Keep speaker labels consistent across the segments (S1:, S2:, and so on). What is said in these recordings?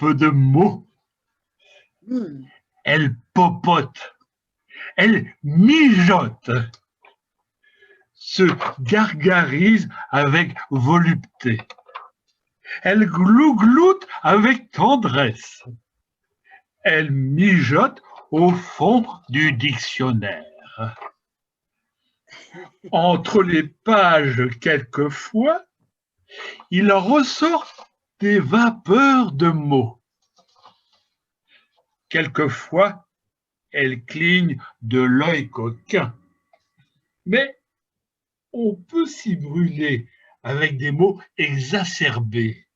S1: peu de mots. Elle popote, elle mijote, se gargarise avec volupté. Elle glougloute avec tendresse. Elle mijote au fond du dictionnaire. Entre les pages, quelquefois, il ressort des vapeurs de mots. Quelquefois, elle cligne de l'œil coquin. Mais on peut s'y brûler avec des mots exacerbés.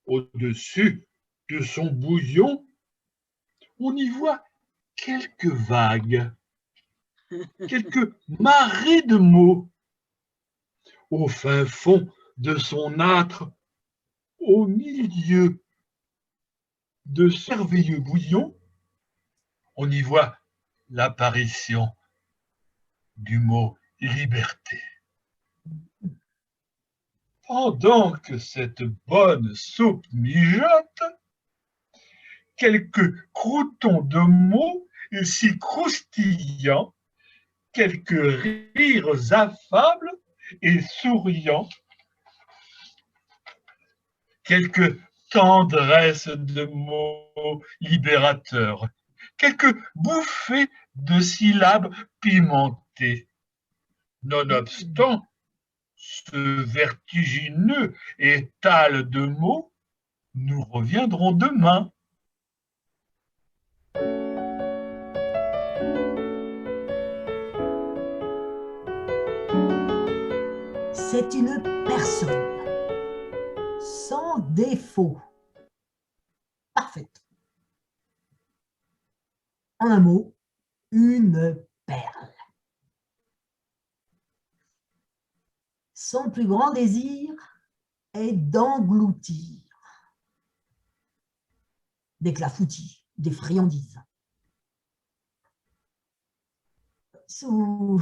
S1: Au-dessus de son bouillon, on y voit quelques vagues, quelques marées de mots. Au fin fond de son âtre, au milieu de ce merveilleux bouillon, on y voit l'apparition du mot liberté. Pendant que cette bonne soupe mijote, quelques croûtons de mots si croustillants, quelques rires affables et souriants, quelques tendresses de mots libérateurs, quelques bouffées de syllabes pimentées. Nonobstant ce vertigineux étal de mots, nous reviendrons demain.
S2: C'est une personne sans défaut, parfaite. En un mot, une perle. Son plus grand désir est d'engloutir des clafoutis, des friandises. Sous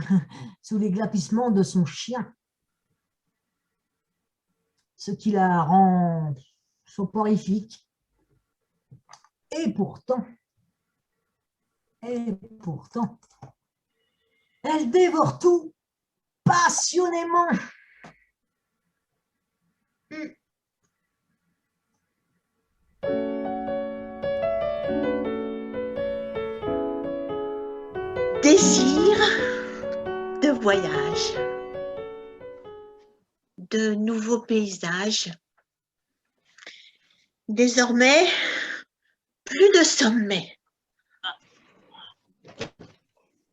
S2: les glapissements de son chien, ce qui la rend soporifique. Et pourtant, elle dévore tout passionnément.
S3: Désir de voyage, de nouveaux paysages. Désormais, plus de sommets,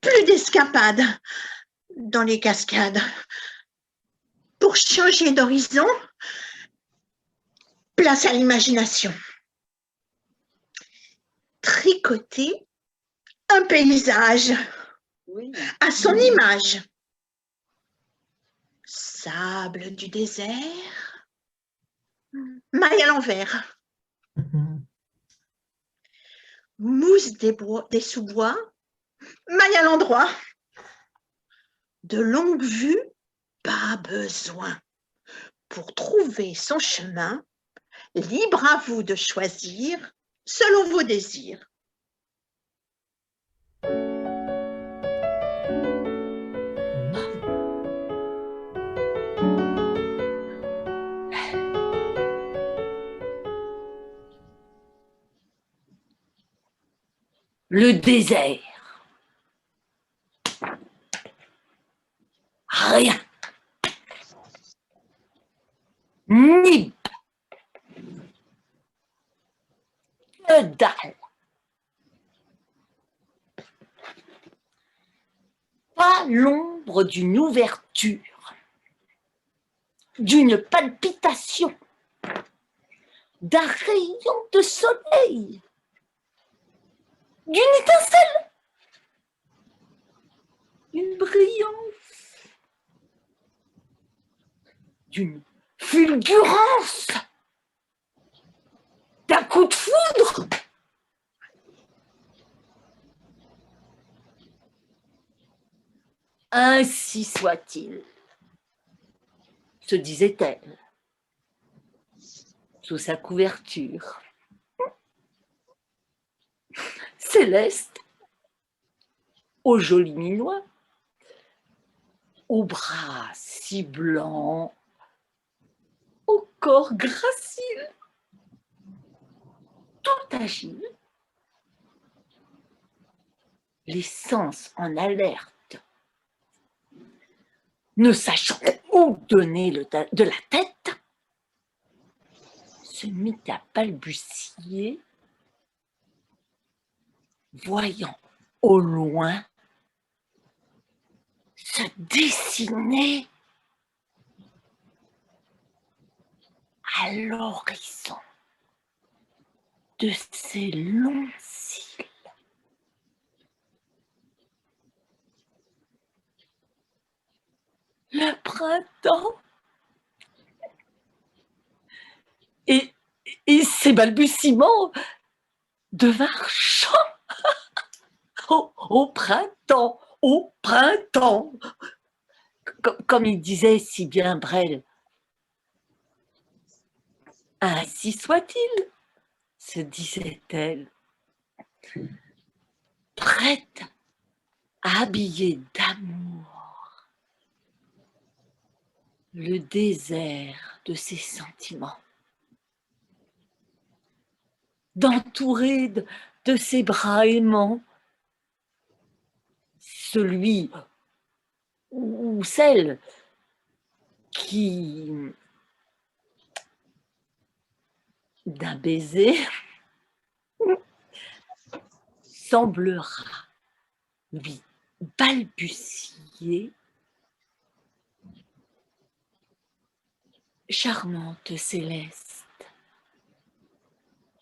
S3: plus d'escapades dans les cascades. Pour changer d'horizon, place à l'imagination. Tricoter un paysage à son image. Sable du désert, maille à l'envers. Mousse des sous-bois, maille à l'endroit. De longues vues, pas besoin. Pour trouver son chemin, libre à vous de choisir selon vos désirs.
S4: Le désert. Rien. Ni que dalle. Pas l'ombre d'une ouverture, d'une palpitation, d'un rayon de soleil, d'une étincelle, d'une brillance, d'une fulgurance, d'un coup de foudre. Ainsi soit-il, se disait-elle, sous sa couverture. Céleste, au joli minois, aux bras si blancs, au corps gracile, tout agile, les sens en alerte, ne sachant où donner de la tête, se mit à balbutier, voyant au loin se dessiner à l'horizon de ses longs cils le printemps. Et ces balbutiements devinrent chants. Au printemps, au printemps. Comme il disait si bien Brel. Ainsi soit-il, se disait-elle, prête à habiller d'amour le désert de ses sentiments, d'entourer de ses bras aimants celui ou celle qui, d'un baiser, semblera lui balbutier. Charmante Céleste,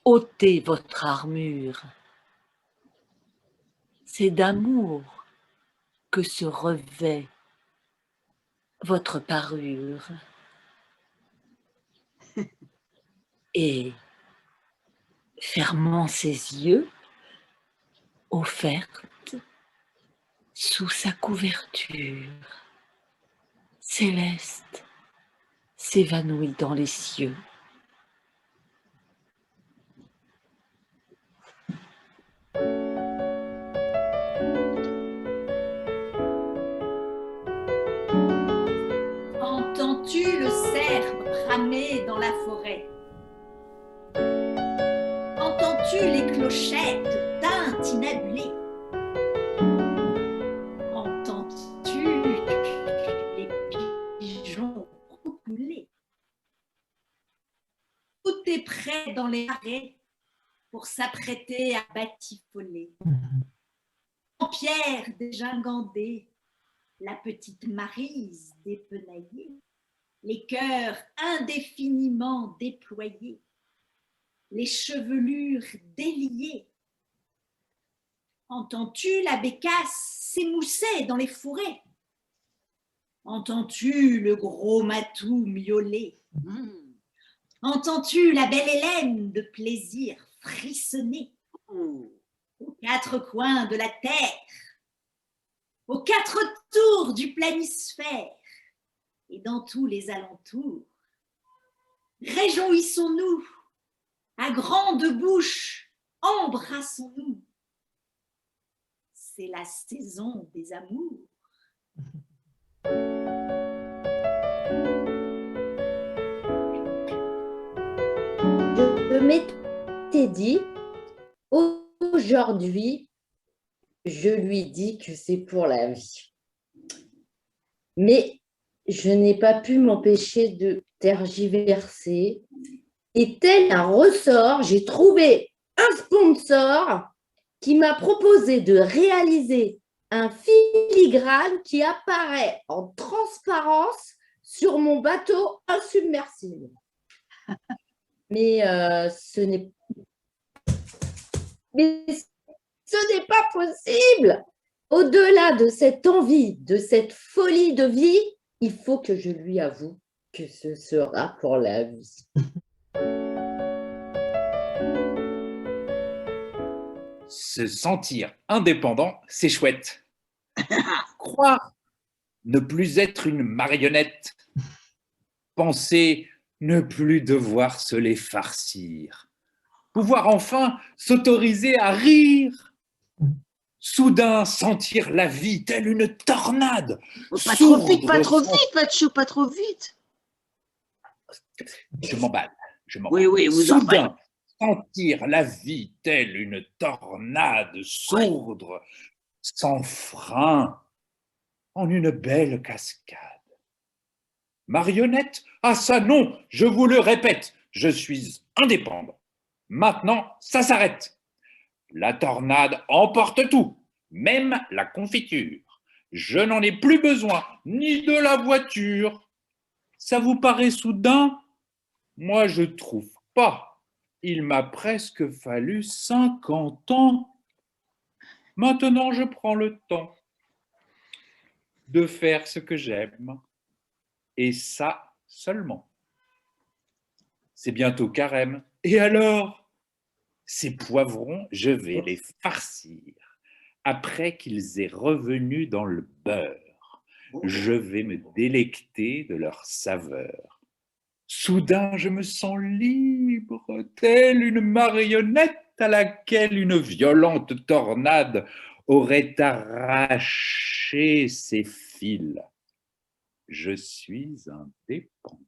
S4: ôtez votre armure, c'est d'amour que se revêt votre parure. Et, fermant ses yeux, offerte sous sa couverture, Céleste s'évanouit dans les cieux.
S5: Entends-tu le cerf bramer dans la forêt? Entends-tu les clochettes tintinabulées? Entends-tu les pigeons roucouler? Tout est prêt dans les marais pour s'apprêter à batifoler. En pierre dégingandée, la petite Maryse dépenaillée, les cœurs indéfiniment déployés, les chevelures déliées. Entends-tu la bécasse s'émousser dans les fourrés? Entends-tu le gros matou miauler? Entends-tu la belle Hélène de plaisir frissonner? Aux quatre coins de la terre, aux quatre tours du planisphère et dans tous les alentours, réjouissons-nous, à grande bouche, embrassons-nous. C'est la saison des amours.
S6: Je m'étais dit, aujourd'hui, je lui dis que c'est pour la vie. Mais je n'ai pas pu m'empêcher de tergiverser. Et tel un ressort, j'ai trouvé un sponsor qui m'a proposé de réaliser un filigrane qui apparaît en transparence sur mon bateau insubmersible. Mais ce n'est pas possible. Au-delà de cette envie, de cette folie de vie, il faut que je lui avoue que ce sera pour la vie.
S7: Se sentir indépendant, c'est chouette. Croire ne plus être une marionnette. Penser ne plus devoir se les farcir. Pouvoir enfin s'autoriser à rire Soudain, sentir la vie telle une tornade.
S3: Pas trop vite,
S7: Sourdre
S3: pas trop
S7: sans-
S3: vite, Patchou, pas trop vite.
S7: Je m'emballe, je m'emballe.
S3: Oui, oui, vous en faites.
S7: Soudain, sentir la vie telle une tornade sourdre, sans frein, en une belle cascade. Marionnette? Ah ça non, je vous le répète, je suis indépendant. Maintenant, ça s'arrête. La tornade emporte tout, même la confiture. Je n'en ai plus besoin, ni de la voiture. Ça vous paraît soudain? Moi, je trouve pas. Il m'a presque fallu 50 ans. Maintenant, je prends le temps de faire ce que j'aime. Et ça seulement. C'est bientôt carême. Et alors? Ces poivrons, je vais les farcir. Après qu'ils aient revenu dans le beurre, je vais me délecter de leur saveur. Soudain, je me sens libre, telle une marionnette à laquelle une violente tornade aurait arraché ses fils. Je suis indépendant.